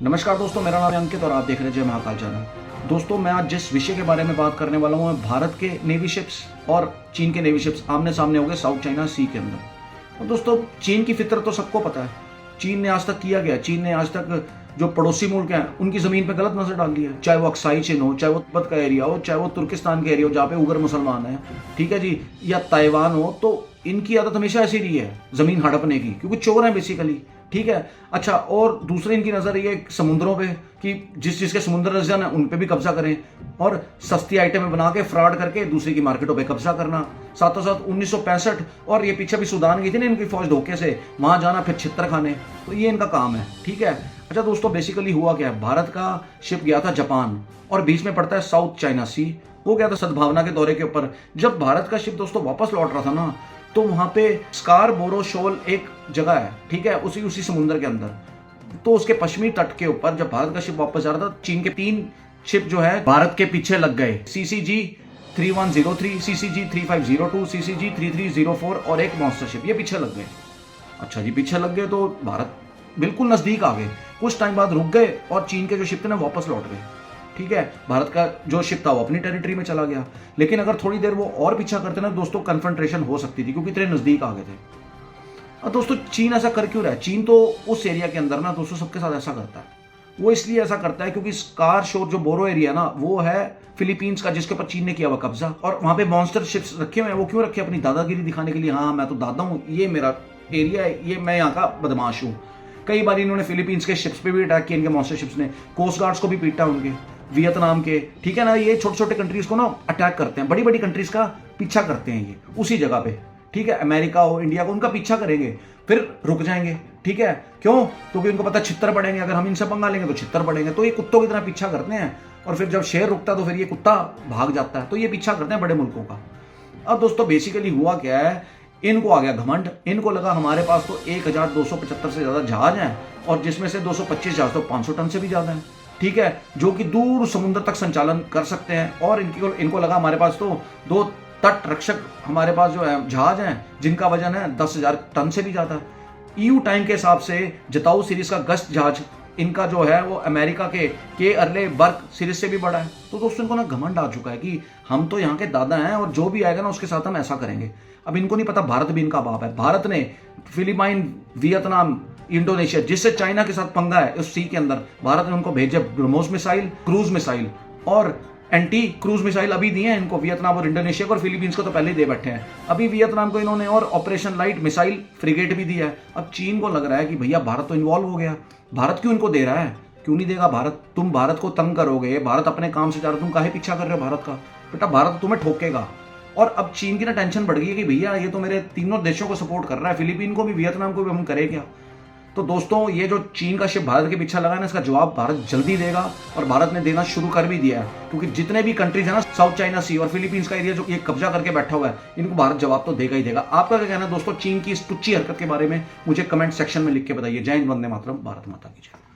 नमस्कार दोस्तों, मेरा नाम है अंकित और आप देख रहे हैं जय महाकाल चैनल। दोस्तों, मैं आज जिस विषय के बारे में बात करने वाला हूँ, भारत के नेवी शिप्स और चीन के नेवी शिप्स आमने सामने हो गए साउथ चाइना सी के अंदर। और दोस्तों, चीन की फितरत तो सबको पता है। चीन ने आज तक किया गया, चीन ने आज तक जो पड़ोसी मुल्क हैं उनकी जमीन पर गलत नजर डाल दी है। चाहे वो अक्साई चीन हो, चाहे वो तिब्बत का एरिया हो, चाहे वो तुर्किस्तान के एरिया हो जहाँ पे उगर मुसलमान है, ठीक है जी, या ताइवान हो, तो इनकी आदत हमेशा ऐसी रही है जमीन हड़पने की, क्योंकि चोर हैं बेसिकली। ठीक है, अच्छा, और दूसरे इनकी नजर ये समुद्रों पे कि जिसके समुद्र रजन है उन पे भी कब्जा करें और सस्ती आइटमें बना के फ्रॉड करके दूसरी की मार्केटों पे कब्जा करना। साथों साथ 1965 और ये पीछे भी सूडान गई थी ना इनकी फौज धोखे से, वहां जाना फिर छितर खाने, तो ये इनका काम है। ठीक है, अच्छा दोस्तों, बेसिकली हुआ क्या है, भारत का शिप गया था जापान और बीच में पड़ता है साउथ चाइना सी। वो गया था सद्भावना के दौरे के ऊपर। जब भारत का शिप दोस्तों वापस लौट रहा था ना, तो वहां पे स्कारबोरो शोल एक जगह है, ठीक है, उसी समुद्र के अंदर। तो उसके पश्चिमी तट के ऊपर जब भारत का शिप वापस जा रहा था, चीन के 3 शिप जो है भारत के पीछे लग गए। CCG 3103, CCG 3502, CCG 3304 और एक मॉन्स्टर शिप, ये पीछे लग गए। अच्छा जी, पीछे लग गए तो भारत बिल्कुल नजदीक आ गए। कुछ टाइम बाद रुक गए और चीन के जो शिप थे ना वापस लौट गए। ठीक है, भारत का जो शिप था वो अपनी टेरिटरी में चला गया। लेकिन अगर थोड़ी देर वो और पीछा करते ना दोस्तों, कन्फ्रंटेशन हो सकती थी, क्योंकि इतने नजदीक आ गए थे। अब दोस्तों, चीन ऐसा कर क्यों रहा है? चीन तो उस एरिया के अंदर ना दोस्तों सबके साथ ऐसा करता है। वो इसलिए ऐसा करता है क्योंकि स्कार शोर जो बोरो एरिया ना, वो है फिलीपींस का, जिसके ऊपर चीन ने किया हुआ कब्जा। और वहां पे मॉन्स्टर शिप्स रखे हुए हैं। वो क्यों रखे? अपनी दादागिरी दिखाने के लिए। हाँ, मैं तो दादा हूँ, ये मेरा एरिया है, ये मैं यहाँ का बदमाश हूँ। कई बार इन्होंने फिलीपींस के शिप्स पे भी अटैक किया, इनके मॉन्स्टर शिप्स ने। कोस्ट गार्ड्स को भी पीटा उनके, वियतनाम के। ठीक है ना, ये छोटे छोटे कंट्रीज को ना अटैक करते हैं, बड़ी बड़ी कंट्रीज का पीछा करते हैं ये उसी जगह पे। ठीक है, अमेरिका हो, इंडिया को, उनका पीछा करेंगे, फिर रुक जाएंगे। ठीक है, क्यों? क्योंकि उनको पता छितर पड़ेंगे, अगर हम इनसे पंगा लेंगे तो छितर पड़ेंगे। तो ये कुत्तों की तरह पीछा करते हैं, और फिर जब शेर रुकता है तो फिर ये कुत्ता भाग जाता है। तो ये पीछा करते हैं बड़े मुल्कों का। अब दोस्तों, बेसिकली हुआ क्या है, इनको आ गया घमंड। इनको लगा हमारे पास तो 1275 से ज्यादा जहाज हैं, और जिसमें से 225 जहाज तो 500 टन से भी ज्यादा है। ठीक है, जो कि दूर समुद्र तक संचालन कर सकते हैं। और इनको लगा हमारे पास तो 2 तट रक्षक हमारे पास जो है जहाज हैं, जिनका वजन है 10,000 टन से भी ज्यादा। EU टाइम के हिसाब से जताऊ सीरीज का गश्त जहाज इनका जो है वो अमेरिका के अर्ले बर्ग सीरीज से भी बड़ा है। तो दोस्तों, इनको ना घमंड आ चुका है कि हम तो यहाँ के दादा हैं और जो भी आएगा ना उसके साथ हम ऐसा करेंगे। अब इनको नहीं पता भारत भी इनका बाप है। भारत ने फिलीपाइन, वियतनाम, इंडोनेशिया, जिससे चाइना के साथ पंगा है उस सी के अंदर, भारत ने उनको भेजे ब्रह्मोस मिसाइल, क्रूज मिसाइल और एंटी क्रूज मिसाइल अभी दिए हैं इनको, वियतनाम और इंडोनेशिया को। और फिलीपींस को तो पहले ही दे बैठे हैं। अभी वियतनाम को इन्होंने और ऑपरेशन लाइट मिसाइल फ्रिगेट भी दिया है। अब चीन को लग रहा है कि भैया भारत तो इन्वॉल्व हो गया, भारत क्यों इनको दे रहा है? क्यों नहीं देगा भारत? तुम भारत को तंग करोगे, भारत अपने काम से जा रहा है, तुम काहे पीछा कर रहे हो भारत का? बेटा, भारत तुम्हें ठोकेगा। और अब चीन की ना टेंशन बढ़ गई है कि भैया ये तो मेरे तीनों देशों को सपोर्ट कर रहा है, फिलीपीन को भी, वियतनाम को भी, हम करें क्या? तो दोस्तों, ये जो चीन का शिप भारत के पीछे लगा ना, इसका जवाब भारत जल्दी देगा। और भारत ने देना शुरू कर भी दिया है, क्योंकि जितने भी कंट्रीज है ना साउथ चाइना सी और फिलीपींस का एरिया जो ये कब्जा करके बैठा हुआ है, इनको भारत जवाब तो देगा ही देगा। आपका क्या कहना है दोस्तों चीन की इस टुच्ची हरकत के बारे में? मुझे कमेंट सेक्शन में लिख के बताइए। जय हिंद, वंदे मातरम, भारत माता की जय।